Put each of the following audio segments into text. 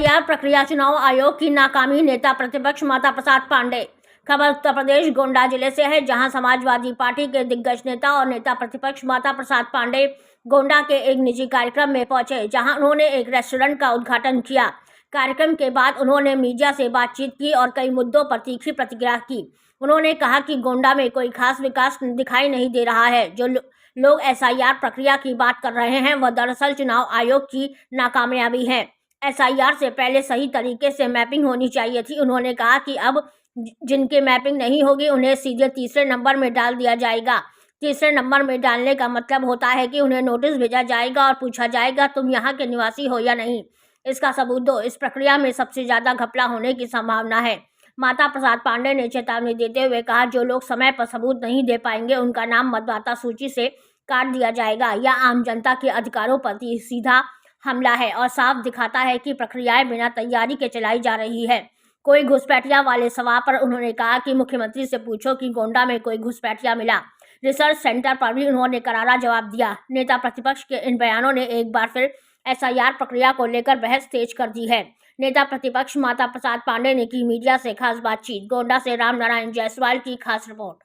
SIR प्रक्रिया, चुनाव आयोग की नाकामी, नेता प्रतिपक्ष माता प्रसाद पांडे। खबर उत्तर प्रदेश गोंडा जिले से है, जहां समाजवादी पार्टी के दिग्गज नेता और नेता प्रतिपक्ष माता प्रसाद पांडे गोंडा के एक निजी कार्यक्रम में पहुंचे, जहां उन्होंने एक रेस्टोरेंट का उद्घाटन किया। कार्यक्रम के बाद उन्होंने मीडिया से बातचीत की और कई मुद्दों पर तीखी प्रतिक्रिया की। उन्होंने कहा कि गोंडा में कोई खास विकास दिखाई नहीं दे रहा है। जो लोग एसआईआर प्रक्रिया की बात कर रहे हैं, वह दरअसल चुनाव आयोग की नाकामयाबी है। एसआईआर से पहले सही तरीके से मैपिंग होनी चाहिए थी। उन्होंने कहा कि अब जिनके मैपिंग नहीं होगी, उन्हें सीधे तीसरे नंबर में डाल दिया जाएगा। तीसरे नंबर में डालने का मतलब होता है कि उन्हें नोटिस भेजा जाएगा और पूछा जाएगा, तुम यहाँ के निवासी हो या नहीं, इसका सबूत दो। इस प्रक्रिया में सबसे ज़्यादा घपला होने की संभावना है। माता प्रसाद पांडे ने चेतावनी देते हुए कहा, जो लोग समय पर सबूत नहीं दे पाएंगे, उनका नाम मतदाता सूची से काट दिया जाएगा। यह आम जनता के अधिकारों पर सीधा हमला है और साफ दिखाता है कि प्रक्रियाएं बिना तैयारी के चलाई जा रही है। कोई घुसपैठिया वाले सवाल पर उन्होंने कहा कि मुख्यमंत्री से पूछो कि गोंडा में कोई घुसपैठिया मिला। रिसर्च सेंटर पर भी उन्होंने करारा जवाब दिया। नेता प्रतिपक्ष के इन बयानों ने एक बार फिर एसआईआर प्रक्रिया को लेकर बहस तेज कर दी है। नेता प्रतिपक्ष माता प्रसाद पांडे ने की मीडिया से खास बातचीत। गोंडा से रामनारायण जायसवाल की खास रिपोर्ट।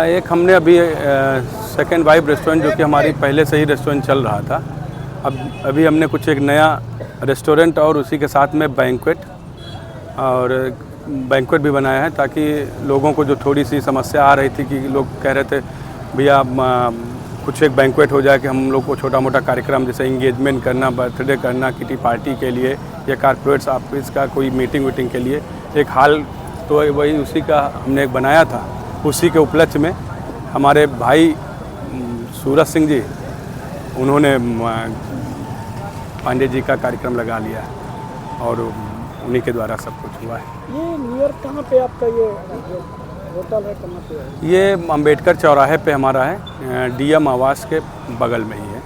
एक हमने अभी सेकंड वाइब रेस्टोरेंट, जो कि हमारी पहले से ही रेस्टोरेंट चल रहा था, अभी हमने कुछ एक नया रेस्टोरेंट और उसी के साथ में बैंक्वेट भी बनाया है, ताकि लोगों को जो थोड़ी सी समस्या आ रही थी कि लोग कह रहे थे भैया कुछ एक बैंक्वेट हो जाए कि हम लोग को छोटा मोटा कार्यक्रम जैसे इंगेजमेंट करना, बर्थडे करना, किटी पार्टी के लिए या कॉर्पोरेट्स ऑफिस का कोई मीटिंग के लिए एक हाल, तो वही उसी का हमने एक बनाया था। उसी के उपलक्ष्य में हमारे भाई सूरज सिंह जी, उन्होंने पांडे जी का कार्यक्रम लगा लिया और उन्हीं के द्वारा सब कुछ हुआ है। ये नियर कहाँ पे आपका ये होटल है, कहाँ पे है? ये अंबेडकर चौराहे पे हमारा है, डीएम आवास के बगल में ही है।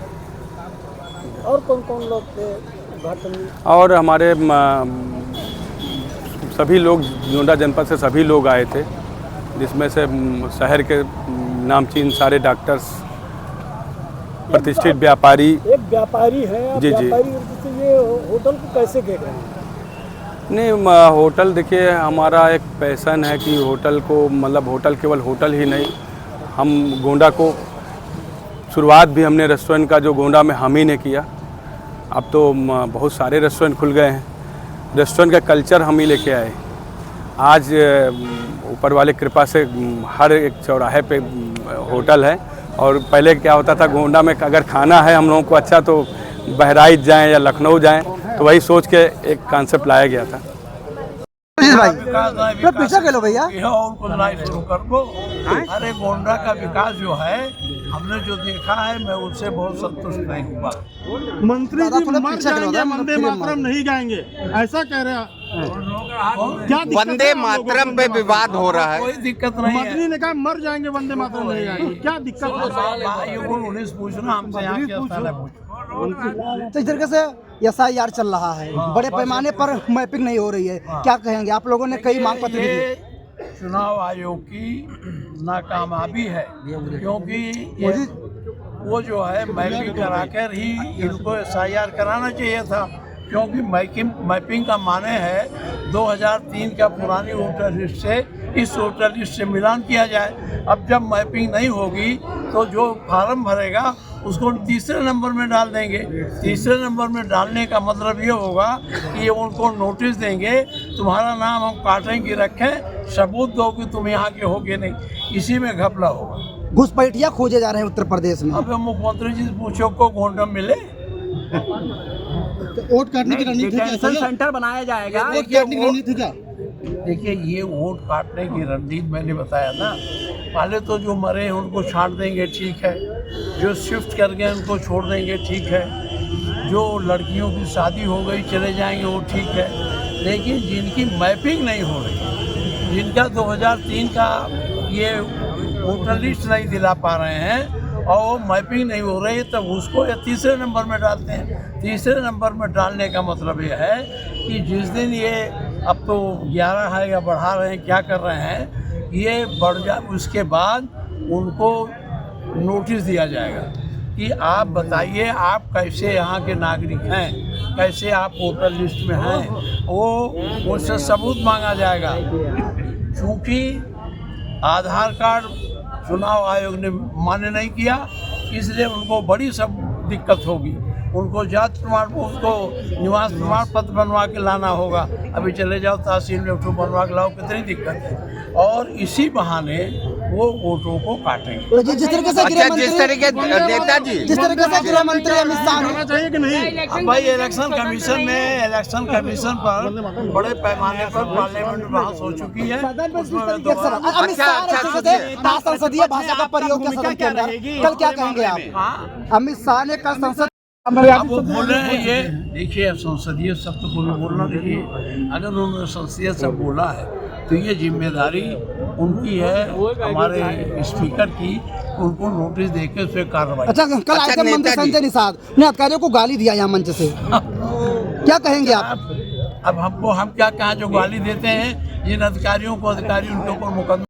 और कौन कौन लोग थे उद्घाटन में? और हमारे सभी लोग, गोंडा जनपद से सभी लोग आए थे, जिसमें से शहर के नामचीन सारे डॉक्टर्स, प्रतिष्ठित व्यापारी। एक व्यापारी है जी जी। तो ये होटल को कैसे दे रहे हैं? नहीं, होटल देखिए, हमारा एक पैशन है कि होटल को, मतलब होटल केवल होटल ही नहीं, हम गोंडा को शुरुआत भी हमने रेस्टोरेंट का जो गोंडा में हम ही ने किया। अब तो बहुत सारे रेस्टोरेंट खुल गए हैं। रेस्टोरेंट का कल्चर हम ही लेके आए। आज ऊपर वाले कृपा से हर एक चौराहे पे होटल है। और पहले क्या होता था, गोंडा में अगर खाना है हम लोगों को अच्छा, तो बहराइच जाएं या लखनऊ जाएं, तो वही सोच के एक कॉन्सेप्ट लाया गया था। भाई पीछे के लो भैया, और कुछ नहीं शुरू कर दो। अरे गोंडा का विकास जो है, हमने जो देखा है, मैं उससे बहुत संतुष्ट नहीं हुआ। मंत्री जी मर जाएंगे, वंदे मातरम नहीं गाएंगे, ऐसा कह रहे हैं। क्या वंदे मातरम पे विवाद हो रहा है? कोई दिक्कत नहीं है। मंत्री ने कहा मर जाएंगे, वंदे मातरम नहीं गाएंगे, क्या दिक्कत है? उन्नीस पूछना हमसे, यहाँ के स्थान है पूछो। तो इस तरीके से एसआईआर चल रहा है, बड़े पैमाने पर मैपिंग नहीं हो रही है, क्या कहेंगे? आप लोगों ने कई मांग पत्र दिए। चुनाव आयोग की नाकामयाबी है, क्योंकि वो जो है मैपिंग कराकर ही इनको एसआईआर कराना चाहिए था। क्योंकि मैपिंग का माने है 2003 का पुरानी वोटर लिस्ट से इस वोटर लिस्ट से मिलान किया जाए। अब जब मैपिंग नहीं होगी, तो जो फार्म भरेगा उसको तीसरे नंबर में डाल देंगे। तीसरे नंबर में डालने का मतलब ये होगा कि ये उनको नोटिस देंगे, तुम्हारा नाम हम काटेंगे, रखें, सबूत दो कि तुम यहाँ के हो कि नहीं। इसी में घपला होगा। घुसपैठिया खोजे जा रहे हैं उत्तर प्रदेश में। अब मुख्यमंत्री जी पूछो को गोंडा मिले, तो वोट काटने की रणनीति सेंटर बनाया जाएगा। वोट काटने की रणनीति क्या? देखिए, ये वोट काटने की रणनीति मैंने बताया ना। पहले तो जो मरे हैं उनको छांट देंगे, ठीक है। जो शिफ्ट कर गए उनको छोड़ देंगे, ठीक है। जो लड़कियों की शादी हो गई चले जाएंगे, वो ठीक है। लेकिन जिनकी मैपिंग नहीं हो रही, जिनका 2003 का ये वोटर लिस्ट नहीं दिला पा रहे हैं और वो मैपिंग नहीं हो रही, तब उसको तीसरे नंबर में डालते हैं। तीसरे नंबर में डालने का मतलब ये है कि जिस दिन ये, अब तो 11 है या बढ़ा रहे हैं, क्या कर रहे हैं, ये बढ़ जाए, उसके बाद उनको नोटिस दिया जाएगा कि आप बताइए आप कैसे यहाँ के नागरिक हैं, कैसे आप वोटर लिस्ट में हैं, वो उनसे सबूत मांगा जाएगा। क्योंकि आधार कार्ड चुनाव आयोग ने मान्य नहीं किया, इसलिए उनको बड़ी सब दिक्कत होगी। उनको जाति प्रमाण, उसको निवास प्रमाण पत्र बनवा के लाना होगा। अभी चले जाओ तहसील में उसको बनवा के लाओ, कितनी दिक्कत है। और इसी बहाने वो वोटों को काटेंगे। तो जिस तरीके से अच्छा, जिस तरीके नेताजी जिस तरीके से गृह मंत्री अमित शाह ने होना चाहिए कि नहीं? अब भाई इलेक्शन कमीशन पर बड़े पैमाने पर पार्लियामेंट में बहस हो चुकी है। उसमें मैं दोबारा अमित शाह ने जिस तरीके से संसदीय भाषा का प्रयोग किया सदन के अंदर, कल क्या कहेंगे आप? हाँ, अमित शाह ने कल संसद अब वो बोल रहे हैं ये देखिए, संसदीय शब्द को भी बोलना देखिए। अगर उन्होंने संसदीय शब्द बोला है तो ये जिम्मेदारी उनकी है, हमारे स्पीकर की, उनको नोटिस देके उस पर कार्रवाई। अच्छा, कल आए थे मंत्री नेताजी। संजय निषाद ने अधिकारियों को गाली दिया यहाँ मंच से, क्या कहेंगे आप? अब हम क्या कहें जो गाली देते हैं जिन अधिकारियों को, अधिकारी उनके ऊपर मुकदमा